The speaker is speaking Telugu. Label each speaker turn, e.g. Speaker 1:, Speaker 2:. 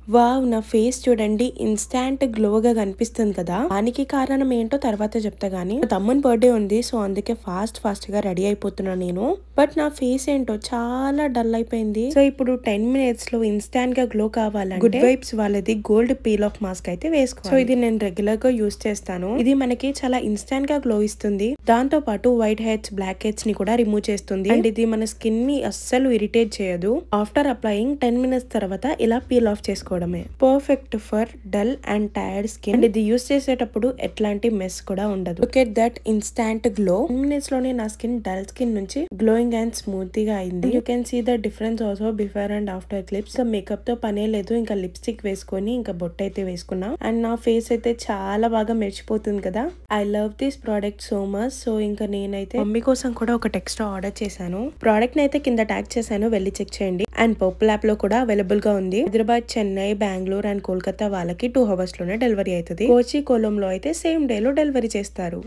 Speaker 1: వావ్! నా ఫేస్ చూడండి ఇన్‌స్టాంట్ గ్లోగా కనిపిస్తుంది కదా! దానికి కారణం ఏంటో తర్వాత చెప్తా గానీ, మా తమ్ముని బర్త్‌డే ఉంది. సో, అందుకే ఫాస్ట్‌గా రెడీ అయిపోతున్నా నేను. బట్ నా ఫేస్ ఏంటో చాలా డల్ అయిపోయింది. సో, ఇప్పుడు 10 మినిట్స్‌లో ఇన్‌స్టాంట్‌గా గ్లో కావాలంటే గుడ్ వైబ్స్ వాళ్ళది గోల్డ్ పీల్ ఆఫ్ మాస్క్ అయితే వేసుకోవాలి. సో, ఇది నేను రెగ్యులర్‌గా యూజ్ చేస్తాను. ఇది మనకి చాలా ఇన్‌స్టాంట్‌గా గ్లో ఇస్తుంది. దాంతో పాటు వైట్ హెడ్స్, బ్లాక్ హెడ్స్ ని కూడా రిమూవ్ చేస్తుంది. అండ్ ఇది మన స్కిన్ ని అస్సలు ఇరిటేట్ చేయదు. ఆఫ్టర్ అప్లయింగ్ 10 మినిట్స్ తర్వాత ఇలా పీల్ ఆఫ్ చేసుకోవడమే. Perfect for dull and tired skin. And ఇది యూస్ చేసేటప్పుడు ఎట్లాంటి మెస్ కూడా ఉండదు. Look at that instant glow. 10 minutes లోనే నా స్కిన్ డల్ స్కిన్ నుంచి గ్లోయింగ్ అండ్ స్మూత్ గా అయింది. You can see the difference also before and after clips. Makeup తో పనే లేదు, ఇంకా లిప్స్టిక్ వేసుకొని ఇంకా బొట్టు అయితే వేసుకున్నా. అండ్ నా ఫేస్ అయితే చాలా బాగా మెరిచిపోతుంది కదా. I love this product so much. So ఇంకా నేనైతే మమ్మీ కోసం కూడా ఒకటి ఎక్స్ట్రా ఆర్డర్ చేశాను. ప్రోడక్ట్ ని అయితే కింద ట్యాగ్ చేశాను, వెళ్ళి చెక్ చేయండి. అండ్ పర్పుల్ యాప్ లో కూడా అవైలబుల్ గా ఉంది. హైదరాబాద్, చెన్నై, బెంగళూరు అండ్ కోల్కతా వాళ్ళకి 2 hours లోనే డెలివరీ అవుతుంది. కోచి, కొలంలో అయితే సేమ్ డే లో డెలివరీ చేస్తారు.